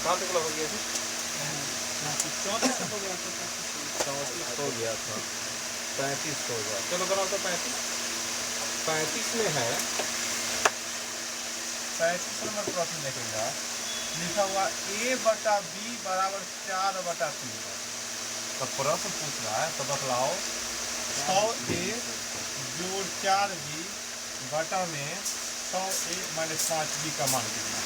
कहाँ तक हो गया? 34 हो गया था। 34 हो गया था, 35 हो गया। चलो बनाओ तो 35 में है। 35 नंबर प्रश्न देखेगा, लिखा हुआ a/b बराबर 4/3। तो प्रश्न पूछ रहा है, तो बतलाओ 100a जोड़ 4b बटा में 100a माइनस 5b का मान कितना।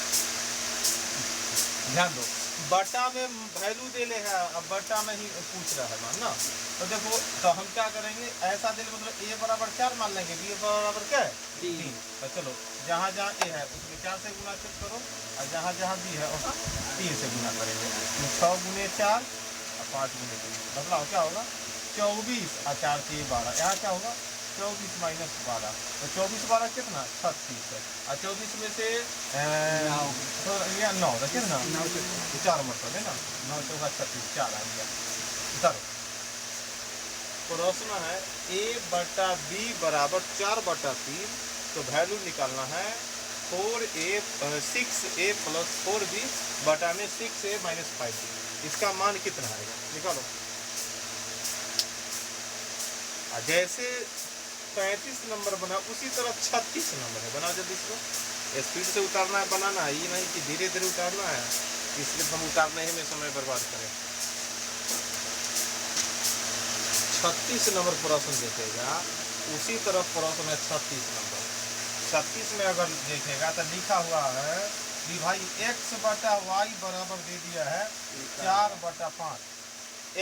ध्यान दो, बटा में वैल्यू दे ले है, अब बटा में ही पूछ रहा है मान ना। तो देखो, तो हम क्या करेंगे, ऐसा दे मतलब a बराबर 4 मान लेंगे, b बराबर क्या है 3। तो चलो जहाँ जहाँ a है उसमें 4 से गुना करो, और जहाँ जहाँ b है उसको 3 से गुना करेंगे। 6 गुने 4 और 5 गुने 3, बदलाव क्या होगा 24 और 4 से 12। यहाँ क्या होगा 24 माइनस 12, तो 24 12 कितना 36 है। और 24 में से 9 रखे ना, 4 मतलब है ना, 9 चौका 36, 4 आ गया। उधर प्रश्न है a/b बराबर 4/3, तो वैल्यू निकालना है 6a प्लस 4b बटा में 6a माइनस 5b। इसका मान कितना आएगा निकालो। जैसे 35 नंबर बना उसी तरह 36 नंबर है, बना जल्दी इसको। स्पीड से उतारना है, बनाना है, ये नहीं कि धीरे धीरे उतारना है, इसलिए हम उतारने ही में समय बर्बाद करें। 36 नंबर प्रश्न देखेगा, उसी तरह प्रश्न है 36 नंबर। 36 में अगर देखेगा तो लिखा हुआ है कि भाई x/y बराबर दे दिया है 4/5,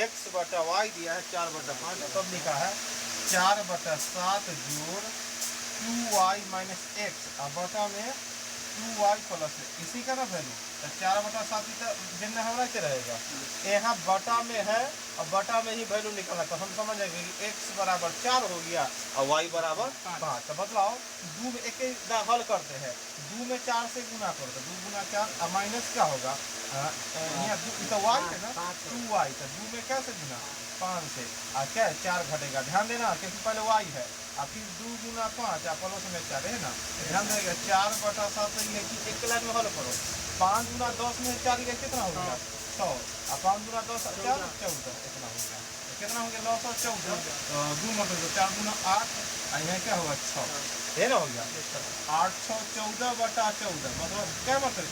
x/y दिया है 4/5, तब लिखा है 4/7 जोड़ 2y माइनस x और बटा में 2y प्लस, इसी का ना वैल्यू। तो 4/7 भिन्न होना क्या रहेगा, यहाँ बटा में है और बटा में ही वैल्यू निकालना, तो हम समझ जाएंगे कि x बराबर 4 हो गया और y बराबर 5। तो बतलाओ 2 में एक हल करते हैं, 2 में 4 से गुना कर दो, 2 गुना 4 और माइनस क्या होगा, यहाँ तो y है ना 2y, तो 2 में क्या से गुना 5 से, और क्या है 4 घटेगा। ध्यान देना क्योंकि पहले y है और फिर 2 गुना 5 और प्लस में 4 है ना, ध्यान देगा 4/7 ये कि एक लाइन में हल करो। 5 गुना 10 में 4 ये कितना हो गया 100, और 5 गुना 10 4 14 इतना हो गया, कितना हो गया 914। 2 मतलब 4 गुना 8 और यहाँ क्या होगा 6 है ना, हो गया 814/14, मतलब क्या मतलब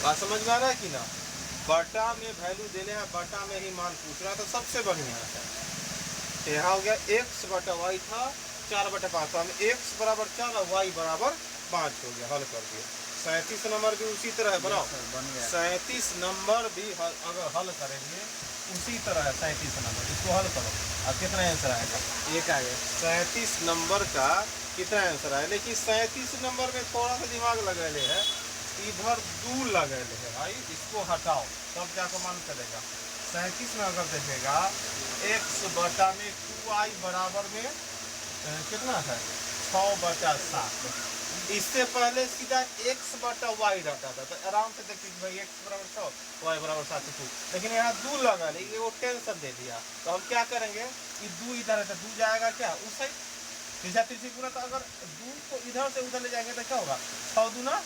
बात समझ में आ रहा है कि ना। बटा में वैल्यू देने हैं, बटा में ही मान पूछ रहा था, सबसे बढ़िया है। यहाँ हो गया x/y था 4/5, तो हम x बराबर 4 और y बराबर 5 हो गया, हल कर दिया। 37 नंबर भी उसी तरह है, बनाओ 37 नंबर भी अगर हल करेंगे उसी तरह है। 37 नंबर इसको हल करो और कितना आंसर आएगा, एक आ गया। 37 नंबर का कितना आंसर आया, लेकिन 37 नंबर में थोड़ा सा दिमाग लगा ले है, इधर 2 लगे है भाई, इसको हटाओ तब जाकर मान चलेगा। 37 में अगर देखेगा x बटा में 2y बराबर में कितना है 6/7, इससे पहले सीधा x/y रहता था, तो आराम से देखिए भाई x बराबर 6 y बराबर 7 2, लेकिन यहाँ 2 लगा लेकिन वो टेंशन दे दिया। तो हम क्या करेंगे कि 2 इधर है तो 2 जाएगा क्या उस साइड, तीसरा तीसरी गुना, तो अगर 2 को इधर से उधर ले जाएंगे तो क्या होगा 6 दूना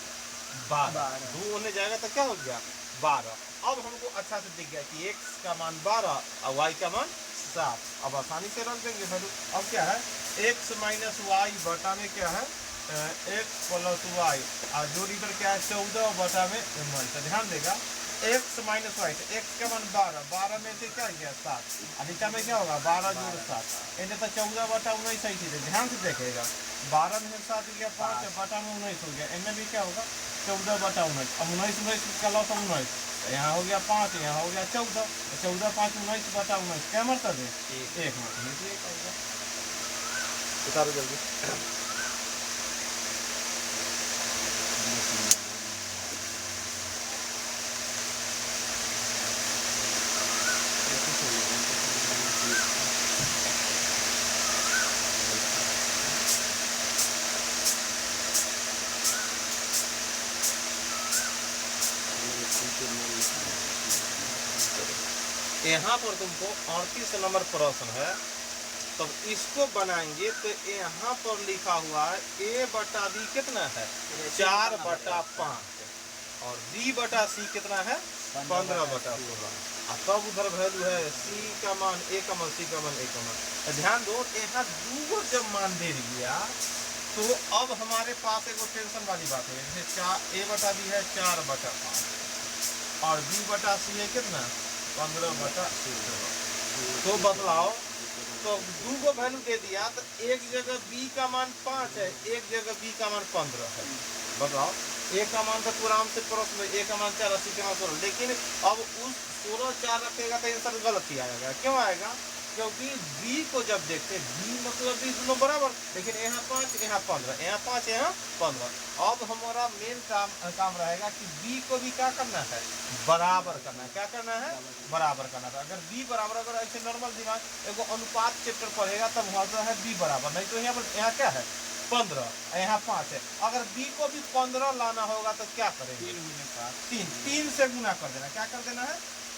12, 2 होने जाएगा तो क्या हो गया 12। अब हमको अच्छा से दिख गया कि x का मान 12 और y का मान 7, अब आसानी से रख देंगे वैल्यू। अब क्या है x माइनस वाई बटा में क्या है x प्लस वाई, और जोड़ इधर क्या है 14 बटा में 19। तो ध्यान देगा x माइनस वाई, तो x का मान 12 में से क्या गया 7, और नीचा में क्या होगा 12 जोड़ 7, इन्हें तो 14/19 सही चीज है। ध्यान से देखेगा 12 में 7 गया 5 बटा में 19 हो गया, इनमें भी क्या होगा 14/19, अब 19 का लॉस 19, यहाँ हो गया 5, यहाँ हो गया 14, 14 5 19/19 क्या मतलब है 1 मतलब उतारो जल्दी। यहाँ पर तुमको 38 नंबर प्रश्न है, तब इसको बनाएंगे तो यहाँ पर लिखा हुआ है a बटा b कितना है 4/5 और b बटा c कितना है 15/16। और तब उधर वैल्यू है c का मान a का मान c का मान a का मान। तो ध्यान दो यहाँ दूगो जब मान दे दिया तो अब हमारे पास एक टेंशन वाली बात है, जैसे a बटा b है 4/5 और b बटा c है कितना 15/16। तो बदलाव तो दूगो वैल्यू दे दिया तो एक जगह b का मान 5 है, एक जगह b का मान 15 है। बताओ a का मान तो पूरा आराम से पड़ोस में a का मान 4 80 का मान 16, लेकिन अब उस 16 4 रखेगा तो आंसर गलत ही आएगा। क्यों आएगा? क्योंकि b को जब देखते b मतलब b दोनों बराबर, लेकिन यहाँ 5 यहाँ 15, यहाँ 5 यहाँ 15। अब हमारा मेन काम रहेगा कि b को भी क्या करना है बराबर करना है। क्या करना है बराबर करना है। अगर b बराबर, अगर ऐसे नॉर्मल दिमाग एगो अनुपात चैप्टर पढ़ेगा तब होता है b बराबर, नहीं तो यहाँ क्या है 15 यहाँ 5 है। अगर b को भी 15 लाना होगा तो क्या करेंगे 3 से गुना कर देना। क्या कर देना है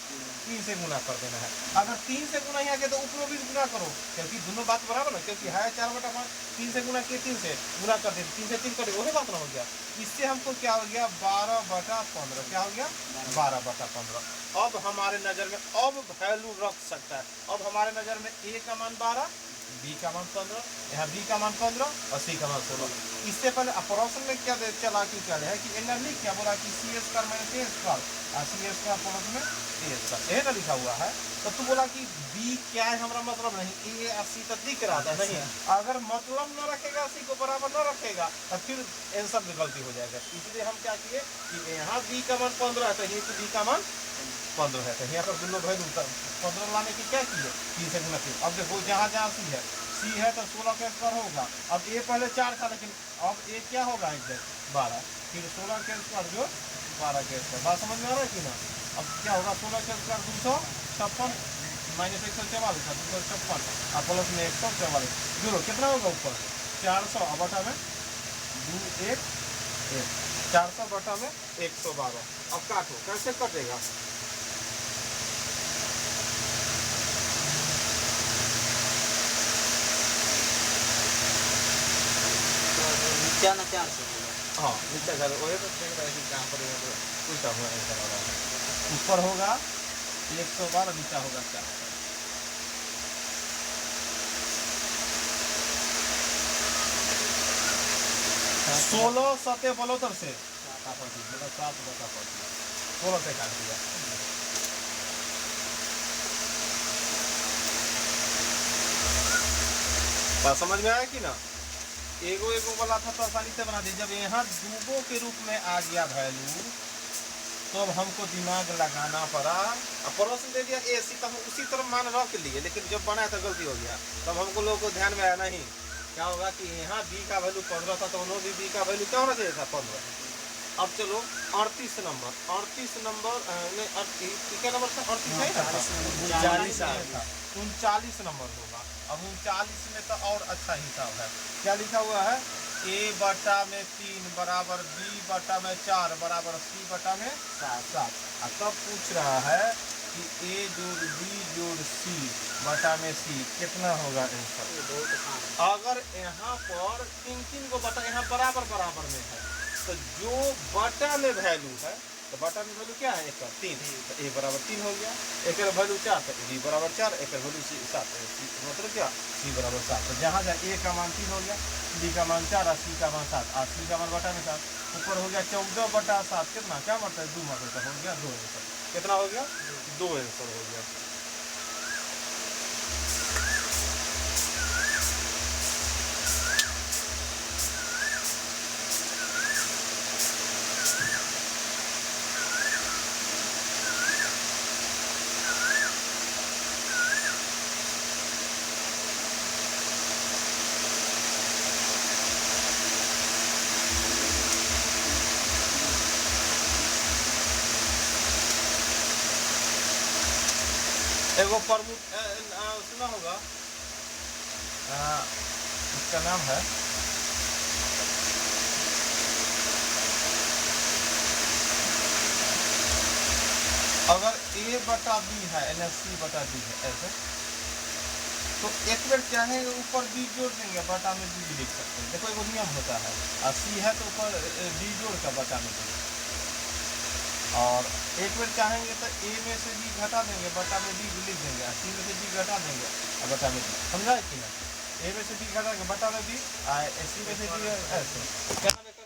3 से गुना कर देना है। अगर 3 से गुना यहाँ के तो ऊपर भी गुना करो, क्योंकि दोनों बात बराबर ना, क्योंकि है 4/5 3 से गुना किए 3 से गुना कर दे 3 से 3 कर दे, वही बात ना हो गया। इससे हमको क्या हो गया 12/15। क्या हो गया 12/15। अब हमारे नजर में अब वैल्यू रख सकता है। अब हमारे नजर में a का मान 12, b का मान 15, यहाँ b का मान 15 और c का मान 16। इससे पहले अपोरोशन में क्या चला कि क्या है कि एनर्जी क्या बोला कि c square minus a square और c स्क्वायर प्लस में a स्क्वायर, यह ना लिखा हुआ है। तो तू बोला कि b क्या है हमारा मतलब नहीं, a और c तो दिख रहा था नहीं। अगर मतलब न रखेगा c को बराबर न रखेगा तो फिर आंसर में गलती हो जाएगा। इसलिए हम क्या किए कि यहाँ b का मान 15 है तो यहीं b का मान 15 है, तो यहाँ पर दोनों वैल्यू 15 लाने की क्या किए 3 से गुना 3। अब देखो जहाँ जहाँ c है तो 16 के स्क्वायर होगा। अब a पहले 4 था, लेकिन अब a क्या होगा एग्जैक्ट 12, फिर 16 के स्क्वायर जो 12 के स्क्वायर। बात समझ में आ रहा है कि ना? अब क्या होगा 16 के स्क्वायर 256 माइनस 144 है 256 और प्लस में 144 जोड़ो कितना होगा ऊपर 400 और बटा में 2 1 1 400 बटा में 112। अब काटो, कैसे कटेगा नीचा ना 400 हाँ नीचे घर वही तो देख रहा है कि कहाँ पर उल्टा हुआ है। ऊपर होगा 112, नीचा होगा 400। 16 सते 72 से 16 से काट दिया। बात समझ में आया कि ना? एगो एगो वाला था तो आसानी से बना दी। जब यहाँ दूगो के रूप में आ गया वैल्यू तो अब हमको दिमाग लगाना पड़ा। अब प्रश्न दे दिया ए सी, तो हम उसी तरह मान रख लिए, लेकिन जब बनाया तो गलती हो गया। तब हमको लोगों को ध्यान में आया नहीं क्या होगा कि यहाँ बी का वैल्यू 15 था तो उन्होंने भी बी का वैल्यू क्या होना चाहिए था 15। अब चलो 38 नंबर 38 नंबर क्या नंबर था 38 है 39 नंबर होगा। अब 39 में तो और अच्छा हिसाब है। क्या लिखा हुआ है a बटा में 3 बराबर b बटा में 4 बराबर c बटा में 7। तब पूछ रहा है कि a जोड़ b जोड़ c बटा में c कितना होगा आंसर। अगर यहाँ पर 3 को बटा यहाँ बराबर बराबर में है तो जो बटा में वैल्यू है तो बटा में वैल्यू क्या है एक 3, तो a बराबर 3 हो गया। एक वैल्यू 4 तो b बराबर 4, एक वैल्यू 7 मतलब क्या c बराबर 7। तो जहाँ जहाँ a का मान 3 हो गया, b का मान 4 और c का मान 7 और c का मान बटा में 7 ऊपर हो गया 14/7 कितना क्या मतलब 2 मतलब हो गया 2 आंसर। कितना हो गया 2 आंसर हो गया। एगो प्रमुख सुना होगा इसका नाम है अगर a बटा b है NSC बटा b है ऐसे तो एक बार चाहेंगे ऊपर बी जोड़ देंगे, बटा में बी लिख सकते हैं। देखो एगो नियम होता है, और सी है तो ऊपर बी जोड़ का बटा में देंगे, और एक बार चाहेंगे तो ए में से बी घटा देंगे, बटा में बी लिख देंगे, और सी में से बी घटा देंगे और बटा में बी। समझा है कि ना? ए में से बी घटा देंगे, बटा में बी, सी में से बी ऐसे। क्या नाम है?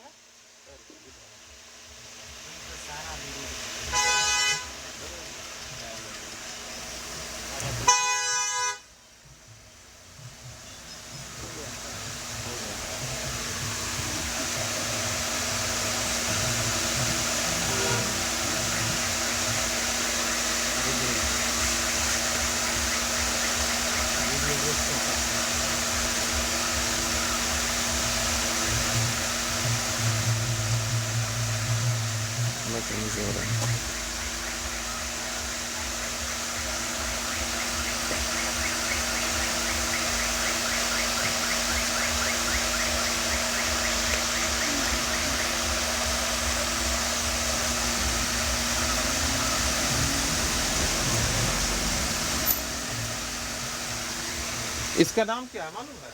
इसका नाम क्या है मालूम है?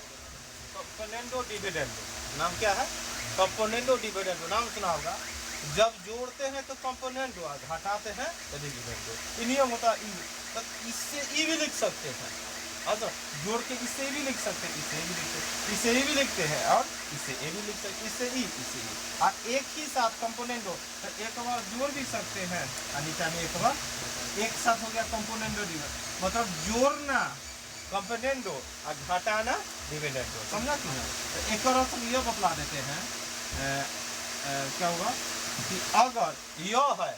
Componendo dividendo. नाम क्या है? Componendo dividendo. नाम सुना होगा। जब जोड़ते हैं तो कंपोनेंडो, घटाते हैं तो डिविडेंडो। ये नियम होता है। तो इससे ई भी लिख सकते हैं। अच्छा, जोड़ के इससे भी लिख सकते हैं, इससे भी लिखते हैं, इससे भी लिखते हैं, और इससे ए भी लिख सकते हैं, इससे ई, इससे ई। और एक ही साथ कंपोनेंडो, तो एक बार जोड़ भी सकते हैं और नीचे में एक बार एक साथ हो गया कंपोनेंडो डिविडेंडो। मतलब जोड़ना कंपोनेंडो और घटाना डिविडेंडो। समझा कि ना? तो एक और हम यह बतला देते हैं, क्या होगा कि अगर यह है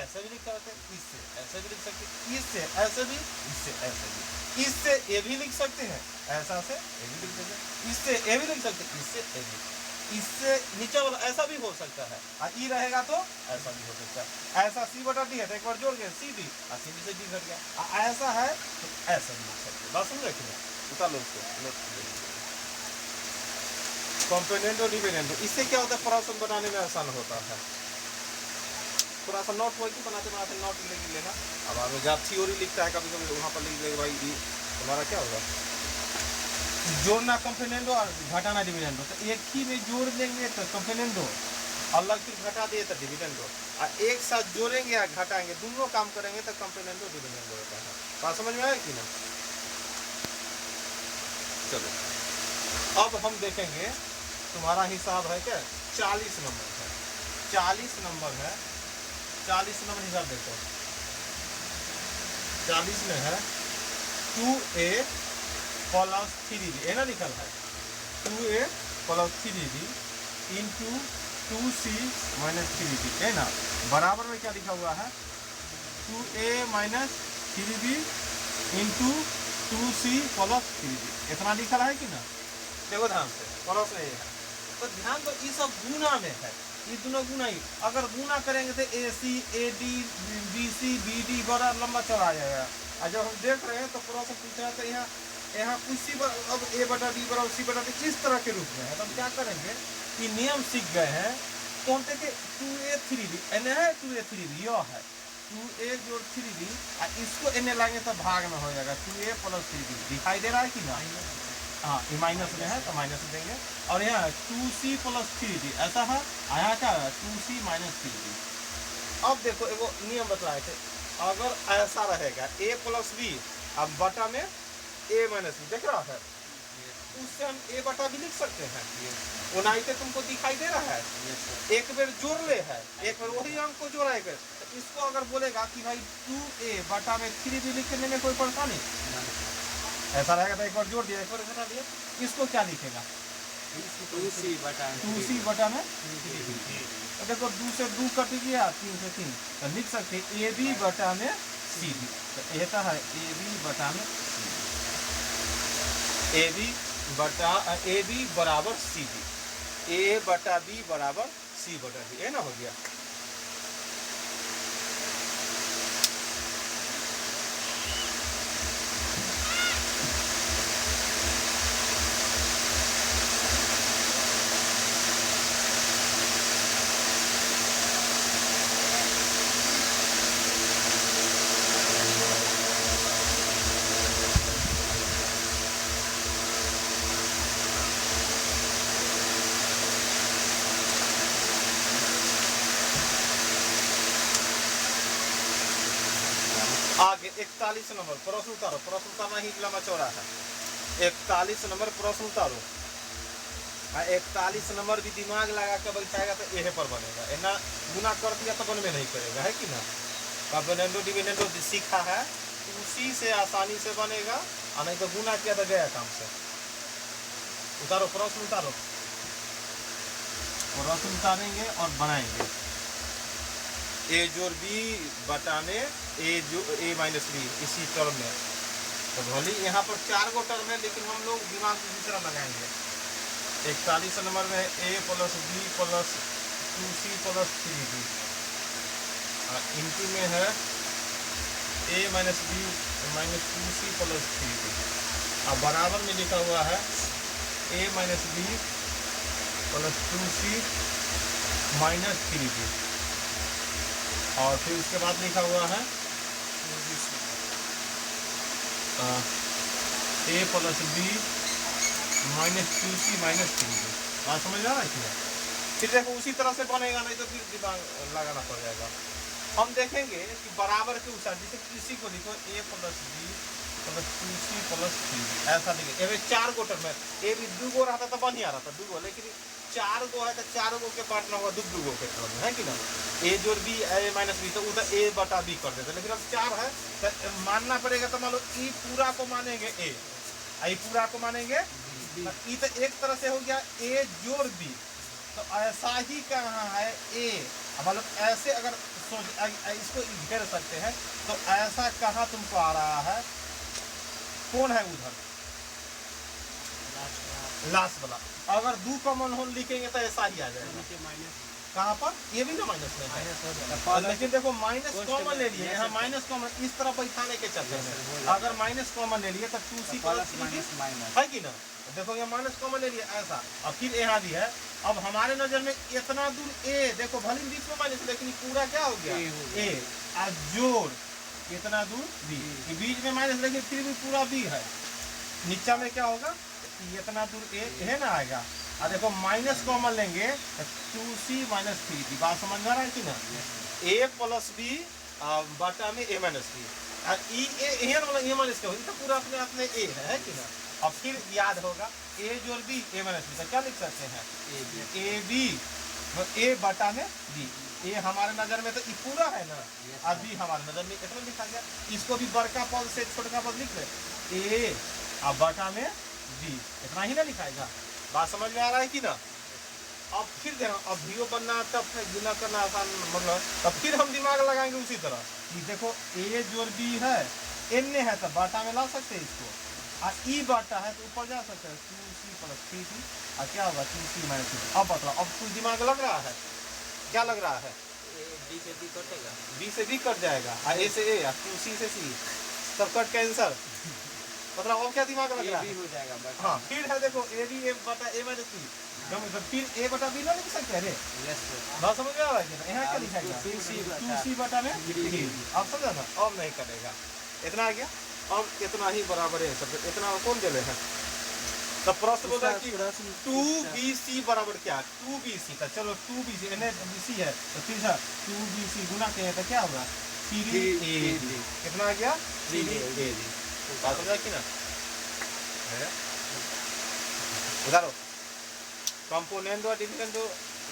ऐसे भी लिख सकते हैं, इससे ऐसे भी लिख सकते हैं, इससे ऐसे भी, इससे ऐसे भी, इससे ए भी लिख सकते हैं, ऐसा से ए भी लिख सकते हैं, इससे ए भी लिख सकते हैं, इससे ए भी, इससे नीचे वाला ऐसा भी हो सकता है, और ई रहेगा तो ऐसा भी हो सकता है। ऐसा सी बटा डी है तो एक बार जोड़ गया सी डी, और सी डी से डी घट गया, और ऐसा है तो ऐसा भी लिख सकते हैं। बात समझ रहे? उतार लो उसको। कंपोनेंडो डिविडेंडो, इससे क्या होता है? फ्रैक्शन बनाने में आसान होता है। थोड़ा सा नोट होगी, बनाते बनाते नोट लिख लेना। अब आगे जब थ्योरी लिखता है कभी कभी वहाँ पर लिख देगा भाई ये तुम्हारा क्या होगा, जोड़ना कंपोनेंडो और घटाना डिविडेंडो। तो एक ही में जोड़ देंगे तो कंपोनेंडो, अलग फिर घटा दिए तो डिविडेंडो, और एक साथ जोड़ेंगे या घटाएंगे, दोनों काम करेंगे तो कंपोनेंडो डिविडेंडो होता है। बात समझ में आया कि ना? चलो अब हम देखेंगे, तुम्हारा हिसाब है क्या? 40 नंबर है, 40 नंबर है, 40 नंबर हिसाब देखो। 40 में है 2a प्लस 3b, है ना लिखल है 2a plus 3b into 2c minus 3b, है ना? बराबर में क्या लिखा हुआ है? 2a minus 3b into 2c plus 3b। इतना लिखा है कि ना? देखो ध्यान से, प्लस में है तो ध्यान दो, ये सब गुना में है, ये दोनों गुना ही। अगर गुना करेंगे तो A C A D B C B D बड़ा लंबा चौड़ा जाएगा। और जब हम देख रहे हैं तो प्रश्न पूछा है तो यहाँ कुछ अब ए बटा डी बराबर सी बटा डी इस तरह के रूप में है। तो हम क्या करेंगे कि नियम सीख गए हैं, कौन थे कि 2a3b एन है 2a3b, यह है 2a जोड़ 3b, और इसको एन लाएंगे तो भाग में हो जाएगा 2a प्लस 3b। दिखाई दे रहा है कि ना? हाँ, ये माइनस में है तो माइनस देंगे, और यहाँ 2c प्लस 3b ऐसा है, यहाँ क्या है 2c माइनस 3b। अब देखो एगो नियम बताए थे, अगर ऐसा रहेगा a प्लस b, अब बटा में a माइनस b, देख रहा है, उससे हम a बटा भी लिख सकते हैं। उनाइते तुमको दिखाई दे रहा है, एक बार जोड़ ले है, एक बार वही अंक को जोड़ा है। तो इसको अगर बोलेगा कि भाई 2a बटा में 3b लिखने में कोई परेशानी ऐसा रहेगा तो एक बार जोड़ दिया, एक बार घटा दिया, इसको क्या लिखेगा? 2c बटा में 3b। तो देखो 2 से 2 कट गया, 3 से 3, तो लिख सकते ए बी बटा में सी बी। तो ऐसा है ए बी बटा में ए बी बराबर सी बी, ए बटा बी बराबर सी बटा बी, है ना? हो गया। 41 नंबर प्रश्न उतारो, प्रश्न उतारना ही लंबा चौड़ा है। 41 नंबर प्रश्न उतारो। 41 नंबर भी दिमाग लगा के बैठाएगा तो यही पर बनेगा, ना गुना कर दिया तो बनवे नहीं करेगा, है कि ना। कॉम्पोनेंटो डिविडेंडो सीखा है उसी से आसानी से बनेगा, और नहीं तो गुना किया तो गया काम से। उतारो प्रश्न उतारो, प्रश्न उतारेंगे और बनाएंगे। ए जोड़ बी बटा में ए माइनस बी इसी टर्म में, तो भले यहाँ पर 4 गो टर्म है, लेकिन हम लोग दिमाग दूसरा लगाएंगे। 41 नंबर में A plus B plus 2c plus 3b, इनकी में है A minus B minus 2c plus 3b, अब बराबर में लिखा हुआ है A minus B plus 2c minus 3b, और फिर उसके बाद लिखा हुआ है A plus B minus 2c minus 3b। बात समझ आ रहा है क्या। फिर देखो उसी तरह से बनेगा, नहीं तो फिर दिमाग लगाना पड़ जाएगा। हम देखेंगे कि बराबर के अनुसार, जैसे इसी को लिखो A plus B plus 2c plus 3b, ऐसा लिखे। ये 4 गो टर्म है, ए भी 2 गो रहता तो बढ़िया रहता 2 गो, लेकिन 4 गो है तो 4 गो के बांटना होगा 2 गो के टर्म, है कि ना। ए जोड़ बी ए माइनस बी, तो वो तो ए बटा बी कर देते, लेकिन अब 4 है तो मानना पड़ेगा। तो मान लो ई पूरा को मानेंगे ए, आई पूरा को मानेंगे ई, तो एक तरह से हो गया ए जोड़ बी। तो ऐसा ही कहाँ है ए, मतलब ऐसे अगर इसको घेर सकते हैं, तो ऐसा कहाँ तुमको आ रहा है, कौन है उधर लास्ट वाला। अगर 2 कॉमन होल लिखेंगे तो ऐसा ही आ जाएगा। कहाँ पर ये भी ना माइनस में है, लेकिन देखो माइनस कॉमन ले लिए, यहाँ माइनस कॉमन इस तरह बैठाने के चलते हैं। अगर माइनस कॉमन ले लिए तो 2c प्लस है कि ना। देखो ये माइनस कॉमन ले लिए ऐसा, और फिर यहाँ भी है। अब हमारे नजर में इतना दूर ए, देखो भले बीच में माइनस, लेकिन पूरा क्या हो गया ए, और जोड़ इतना दूर बी, बीच में माइनस, लेकिन फिर भी पूरा बी है। नीचा में क्या होगा, इतना दूर ए है ना आएगा। और देखो माइनस कॉमन लेंगे 2c माइनस 3b। बात समझ में आ रहा है कि ना। ए प्लस बी बटा में ए माइनस बी, ये माइनस क्या होगी, तो पूरा अपने आप में ए है कि ना। अब फिर याद होगा ए जोड़ बी ए माइनस बी, तो क्या लिख सकते हैं ए बी ए बटा में बी। ए हमारे नजर में तो ये पूरा है ना, अभी हमारे नजर में इतना लिखा गया। इसको भी बड़का पद से छोटा पद लिख ले, ए अब बटा में बी, इतना ही ना लिखाएगा। बात समझ में आ रहा है कि ना। अब फिर देखो, अब भी बनना तब है, गुना करना आसान, मतलब तब फिर हम दिमाग लगाएंगे उसी तरह कि देखो ए जोड़ बी है, एन है तो बाटा में ला सकते हैं इसको, और ई बाटा है तो ऊपर जा सकते हैं 2c प्लस 3c, और क्या होगा 2c माइनस 3। अब बताओ, अब कुछ दिमाग लग रहा है, क्या लग रहा है, बी से बी कटेगा, बी से बी कट जाएगा, और ए से ए, 2c से सी, सब कट कैंसर। मतलब और क्या दिमाग लग रहा है, हो जाएगा। हाँ फिर है देखो ए बी ए बटा ए माइनस बी, फिर ए बटा बी ना लिख सकते हैं रे। यस बात समझ में आ रहा है। यहाँ क्या लिखा गया 2c बटा में 3, अब समझा ना। अब नहीं करेगा, इतना आ गया। अब इतना ही बराबर है सब, इतना कौन दे है। तो प्रश्न बोला कि 2bc बराबर क्या, 2bc का, चलो 2bc bc है तो फिर 2bc गुना के तो क्या होगा 3ab, कितना आ गया 3ab। बात समझा कि ना। उधारो कंपोनेंटो डिविडेंडो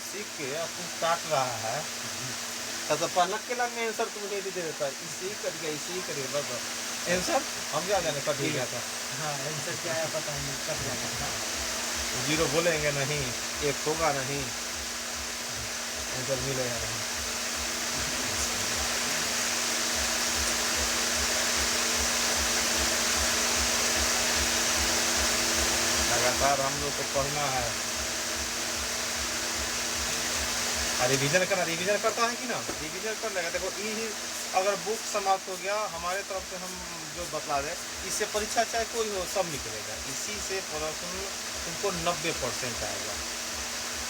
सीख के अब तू काट रहा है, तो पहले के लाइन में आंसर तुम नहीं दे देता, इसी कर गया इसी कर गया, बस आंसर हम क्या जाने कट गया था। हाँ आंसर क्या है पता नहीं, कट जाएगा। 0 बोलेंगे नहीं, 1 होगा नहीं, आंसर मिलेगा नहीं। लगातार हम लोग को पढ़ना है, रिवीजन करना, रिवीजन करता है कि ना, रिवीजन कर लेगा। देखो ये अगर बुक समाप्त हो गया हमारे तरफ से, हम जो बतला दें, इससे परीक्षा चाहे कोई हो सब निकलेगा। इसी से प्रश्न तुमको 90% आएगा।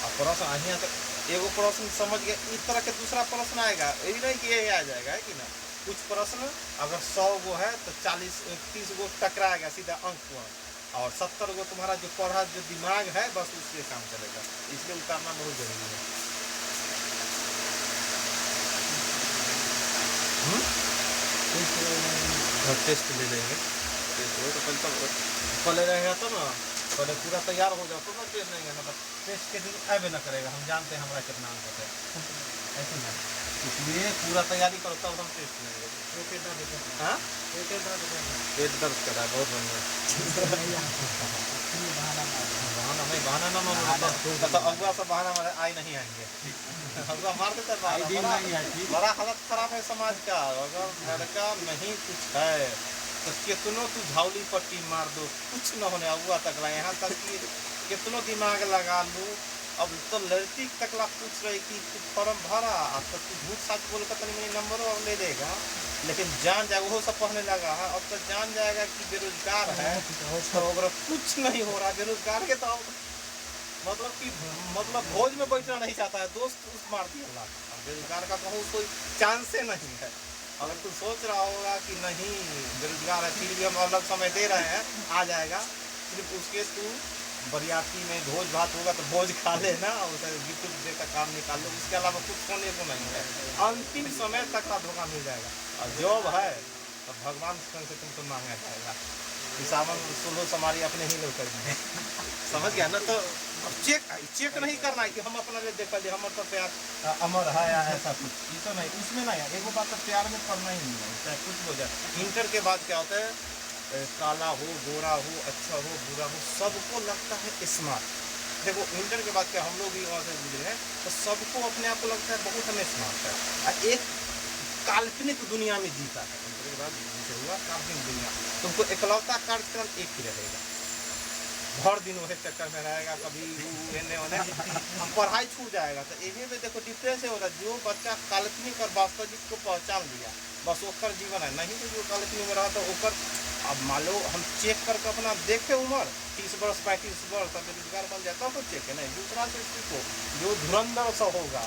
और प्रश्न यहाँ तक एगो प्रश्न समझ गया, इस तरह के दूसरा प्रश्न आएगा, यही नहीं कि यही आ जाएगा, है कि ना। कुछ प्रश्न अगर 100 गो है तो 40-30 गो टकराएगा सीधा अंक पर, और 70 गो तुम्हारा जो पढ़ा जो दिमाग है बस उससे काम चलेगा, इसलिए उतारना बहुत जरूरी है। टेस्ट ले लेंगे। टेस्ट हो तो पहले रहेगा तब ना, पहले पूरा तैयार हो जाओ तो ना टेस्ट नहीं है, मतलब टेस्ट के दिन अबे ना करेगा, हम जानते हैं हमारा कितना अंक है, ऐसे ना, इसलिए पूरा तैयारी करो तब हम टेस्ट लेंगे। हाँ पेट दर्द कर रहा है, बहुत बढ़िया। बहाना ना मानो, तो अगुआ सब बहाना मारे आई नहीं आएंगे, अगुआ मार देता है बहाना। बड़ा हालत खराब है समाज का, अगर लड़का नहीं कुछ है तो कितनों तू झावली पट्टी मार दो, कुछ न होने अगुआ तक ला, यहाँ तक कि कितनों दिमाग लगा लूँ, अब तो लड़की तकला पूछ रही कि तू फॉर्म भरा, अब तो तू झूठ सच बोल कर तनी मेरी नंबर अब ले लेगा, लेकिन जान जाएगा, वो सब पढ़ने लगा है, अब तो जान जाएगा कि बेरोजगार है, तो अगर कुछ नहीं हो रहा बेरोजगार के, तो मतलब भोज में बैठना नहीं चाहता है, दोस्त उस मार दिया ला, बेरोजगार का कहूँ कोई चांस नहीं है। अगर तू सोच रहा होगा कि नहीं बेरोजगार है फिर भी हम अलग समय दे रहे हैं, आ जाएगा, सिर्फ उसके तू बरियाती में भोज भात होगा तो भोज खा लेना, उसे गिफ्ट देकर काम निकाल लो, उसके अलावा कुछ होने को नहीं है, अंतिम समय तक का धोखा मिल जाएगा। और जॉब है तो भगवान से तुमको मांगा जाएगा, सावन सुलह समारी अपने ही लोग करेंगे, समझ गया ना। तो चेक नहीं करना है कि हम अपना ले देख लिए हमारे तो प्यार अमर है या ऐसा कुछ, ये तो नहीं, उसमें नहीं है, एक बात तो प्यार में करना ही नहीं है, चाहे कुछ हो जाए। इंटर के बाद क्या होता है, काला हो गोरा हो अच्छा हो बुरा हो सबको लगता है स्मार्ट। देखो इंटर के बाद क्या हम लोग भी वहाँ से गुजरे हैं, तो सबको अपने आप को लगता है बहुत हमें स्मार्ट है, और एक काल्पनिक दुनिया में जीता है। इंटर के बाद हुआ काल्पनिक दुनिया, तुमको इकलौता कार्यक्रम एक ही रहेगा, भर दिन वही चक्कर में रहेगा, कभी लेने होने पढ़ाई छूट जाएगा। तो यही में देखो डिफरेंस है होता है, जो बच्चा काल्पनिक और वास्तविक को पहचान लिया बस ओकर जीवन है, नहीं तो जो काल्पनिक में रहा तो ओकर, अब मान लो हम चेक करके अपना देखे उम्र 30 वर्ष 35 वर्ष तक बेरोजगार बन जाता तो चेक है नहीं, दूसरा से सीखो, जो धुरंधर सा होगा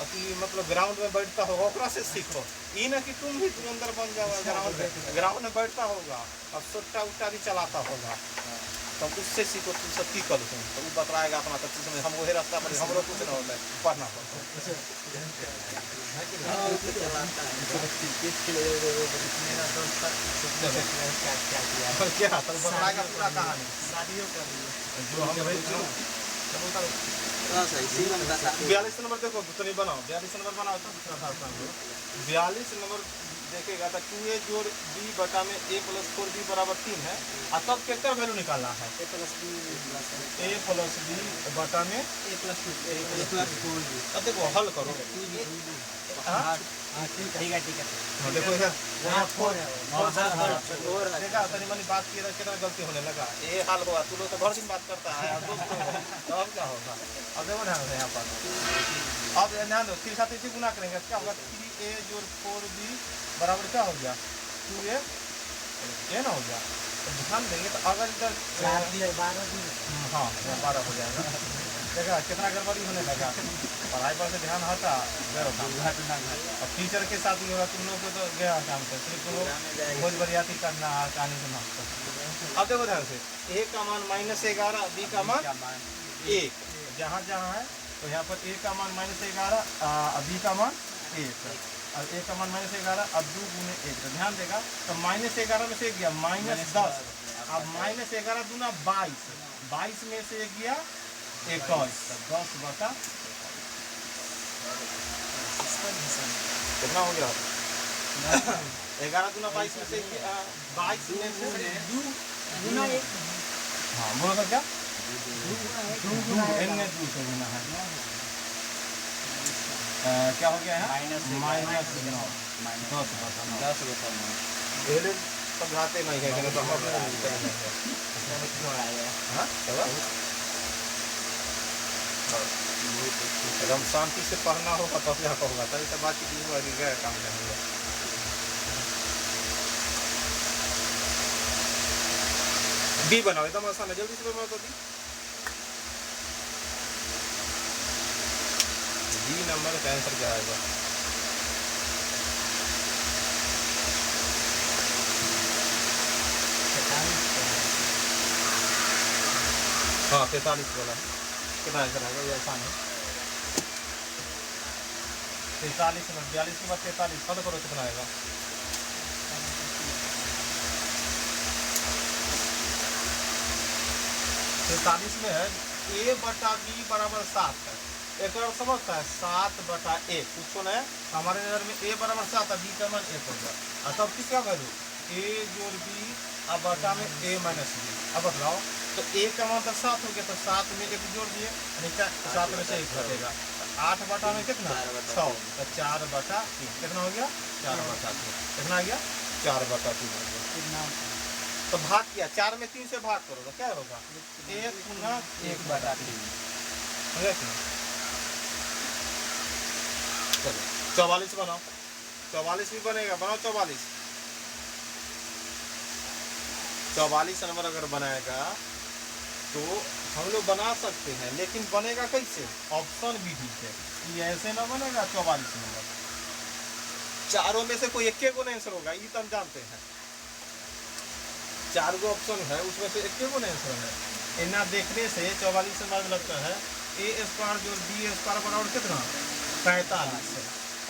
अति मतलब ग्राउंड में बैठता होगा ओकरा से सीखो, ये ना कि तुम भी धुरंधर बन जाओ, ग्राउंड में बैठता होगा अब सोटा उट्टा भी चलाता होगा, तो उससे सीखो, तुम सब की करो तुम, तो वो बतलाएगा अपना, तो समय हम वही रास्ता पर हमरो कुछ ना होता है, पढ़ना पड़ता है। क्या तो बतलाएगा पूरा कहानी, शादियों कर रही है जो हम 42 नंबर देखो तो नहीं बनाओ, 42 नंबर बनाओ तो दूसरा था 42 नंबर देखेगा तो 2a जोड़ b बटा में a प्लस 4b बराबर 3 है, और तब कितना वैल्यू निकालना है, a प्लस b बटा में a प्लस 4b। अब देखो हल करो, ठीक है देखो इधर और देखा तनी मनी बात किया कितना गलती होने लगा, ये हाल हुआ, तू लोग तो भर दिन बात करता है और दोस्त लोग तो अब क्या होगा, अब देखो ध्यान से यहाँ पर, अब ध्यान दो 3 साथ इसी गुना करेंगे क्या होगा, 3a जोड़ 4b बराबर क्या हो गया 2a ये ना हो गया, तो ध्यान देंगे तो अगर इधर 12 हाँ 12 हो जाएगा, देखा कितना गड़बड़ी होने लगा, पढ़ाई पर से ध्यान हटा, अब टीचर के साथ ही होगा, तुम लोग को तो गया काम से, सिर्फ तुम लोग भोज बरियाती करना कहानी सुना। अब देखो ध्यान से, a का मान -11 b का मान 1, जहाँ जहाँ है तो यहाँ पर a का मान -11 b का मान 1, और a का मान -11 अब 2 गुने 1, तो ध्यान देगा तो -11 में से गया -10, अब -11 दूना 22 में से गया 21, 10 बटा कितना हो गया 11 दूना 22 में से 22 में से 2 गुना 1, हाँ बोलो तो क्या 2 में 2 से गुना है, क्या हो गया है -9 10 बटा 9 समझाते नहीं है तो हम एकदम शांति से पढ़ना होगा तब यहाँ होगा, तभी तो बातचीत हुआ कि गया काम करेंगे। बी बनाओ एकदम आसान है, जल्दी से बनाओ तो बी नंबर का आंसर क्या आएगा, हाँ 43 वाला कितना आंसर आएगा, ये आसान है 43 में 42 के बाद 43 हल करो कितना आएगा 43 में है a बटा b बराबर 7 है। एक और समझता है 7 बटा 1 कुछ है हमारे नजर में a बराबर 7 है, b का मान 1 होगा। और तब की क्या वैल्यू a जोड़ b अब बटा में a माइनस b। अब बताओ तो a का मान तो 7 हो गया, तो 7 में 1 जोड़ दिए, 7 में से 1 घटेगा, 8 बटा में कितना 6, तो 4 बटा 3 कितना हो गया 4 बटा 3 कितना आ गया 4 बटा 3 हो गया। तो भाग किया 4 में 3 से भाग करोगे क्या होगा 1 गुना 1 बटा 3 हो गया कि नहीं? चलो 44 बनाओ, 44 भी बनेगा, बनाओ 44 नंबर अगर बनाएगा तो हम लोग बना सकते हैं, लेकिन बनेगा कैसे ऑप्शन विधि से, ये ऐसे ना बनेगा 44 नंबर, चारों में से कोई एक को आंसर होगा, ये तो हम जानते हैं। 4 गो ऑप्शन है उसमें से एक को आंसर है, इतना देखने से 44 नंबर लगता है a स्क्वायर जोड़ b स्क्वायर बराबर कितना 45 है,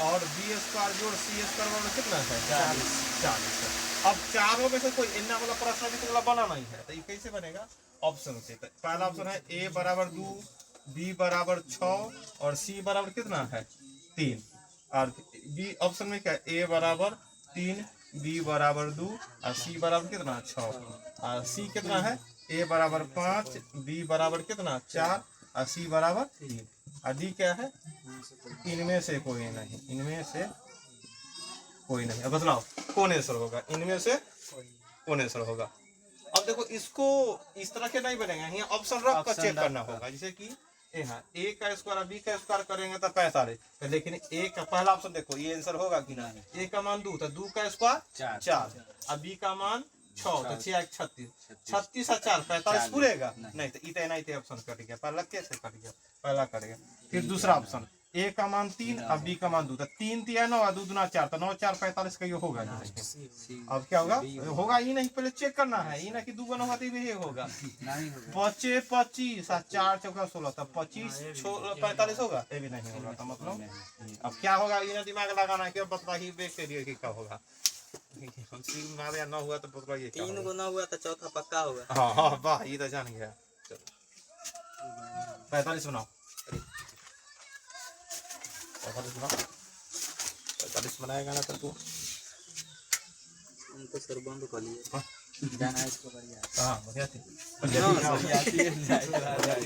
और b स्क्वायर जोड़ c स्क्वायर बराबर कितना है 40 है। अब चारों में से कोई इतना वाला प्रश्न भी तो बनाना ही है, तो ये कैसे बनेगा ऑप्शन से। पहला ऑप्शन है a बराबर 2 b बराबर 6 और c बराबर कितना है 3, और b ऑप्शन में क्या है a बराबर 3 b बराबर 2 और c बराबर कितना 6, और c कितना है a बराबर 5 b बराबर कितना 4 और c बराबर 3, और d क्या है इनमें से कोई नहीं, इनमें से कोई नहीं। अब बतलाओ कौन आंसर होगा, इनमें से कौन आंसर होगा। अब देखो इसको इस तरह के नहीं बनेगा, यहाँ ऑप्शन रख कर चेक करना होगा, जैसे कि यहाँ a का स्क्वायर b का स्क्वायर करेंगे तो 45, तो लेकिन a का पहला ऑप्शन देखो ये आंसर होगा कि ना, a का मान 2 तो 2 का स्क्वायर 4 और b का मान 6 तो 6 36 36 और 4 45 पूरेगा नहीं, तो इतना नहीं ऑप्शन कट गया, पहला कैसे कट गया, पहला कट गया। फिर दूसरा ऑप्शन a का मान 3 और b का मान 2, तो 3 3 9 और 2 दूना 4, तो 9 4 45 का ये होगा। अब क्या होगा होगा ये नहीं, पहले चेक करना है, ये ना कि 2 बना तो ये होगा 25 25 और 4 चौका 16, तो 25 45 होगा, ये भी नहीं होगा। तो मतलब अब क्या होगा ये ना दिमाग लगाना है, क्या बता ही बेच के कि क्या होगा, हमारे ना हुआ तो बतला ये 3 गुना हुआ तो चौथा पक्का होगा। हाँ हाँ वाह ये तो जान गया। चलो 45 बनाओ, 45 बनाएगा ना तो तू उनको सर बंद कर लिए जाना है इसको बढ़िया। हाँ बढ़िया थी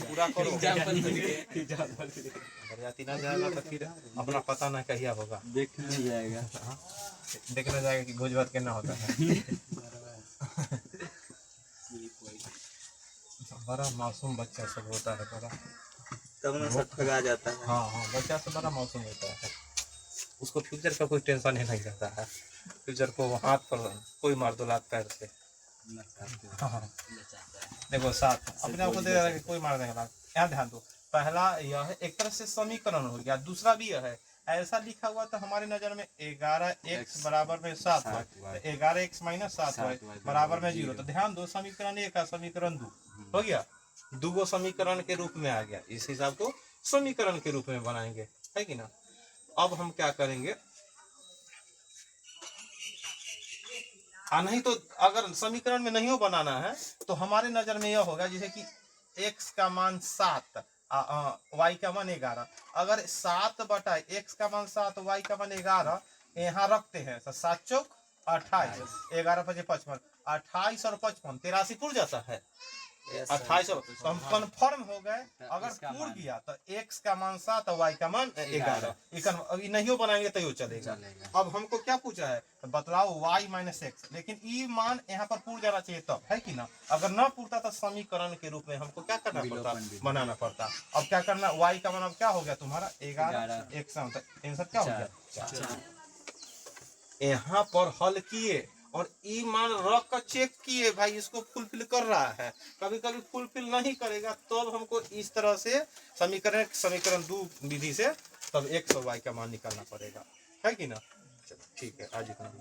पूरा करो बढ़िया ना जाएगा तो फिर अपना पता ना कहिया होगा, देखने जाएगा देखने जाएगा कि भोज भात केना होता है। बड़ा मासूम बच्चा सब होता है, बड़ा तब ना सब ठगा जाता है। हाँ हाँ बच्चा से बड़ा मासूम होता है, उसको फ्यूचर का कोई टेंशन ही नहीं रहता है, फ्यूचर को हाथ पर कोई मार दो लात पैर से। हाँ देखो साथ अपने आप को दे रहा है कि कोई मार देगा लात। यहाँ ध्यान दो, पहला यह है एक तरह से समीकरण हो गया, दूसरा भी यह है ऐसा लिखा हुआ तो हमारी नजर में 11x बराबर में 7 है, तो 11x माइनस 7 है बराबर में 0। तो ध्यान दो समीकरण 1 का समीकरण 2 हो गया, 2 गो समीकरण के रूप में आ गया, इस हिसाब को समीकरण के रूप में बनाएंगे है कि ना। अब हम क्या करेंगे, नहीं तो अगर समीकरण में नहीं बनाना है तो हमारे नजर में यह होगा जैसे कि x का मान 7 y का मान 11, अगर 7 बटा x का मान 7 y का मान 11 यहाँ रखते हैं तो 7 चौक 28 11 5 55 28 और 55 83 पूर जाता है 28। तो हम कन्फर्म हो गए, अगर पूर गया तो x का मान 7 और y का मान 11, अभी नहीं बनाएंगे तो यो चलेगा। अब हमको क्या पूछा है तो बतलाओ y माइनस एक्स, लेकिन ये मान यहाँ पर पूर जाना चाहिए तब है कि ना, अगर ना पूरता तो समीकरण के रूप में हमको क्या करना पड़ता बनाना पड़ता। अब क्या करना y का मान अब क्या हो गया तुम्हारा 11 x आंसर क्या हो गया। यहाँ पर हल किए और ई मान रख कर चेक किए भाई इसको फुलफिल कर रहा है, कभी कभी फुलफिल नहीं करेगा तो हमको इस तरह से समीकरण 2 विधि से तब x और y का मान निकालना पड़ेगा है कि ना। चलो ठीक है आज इतना।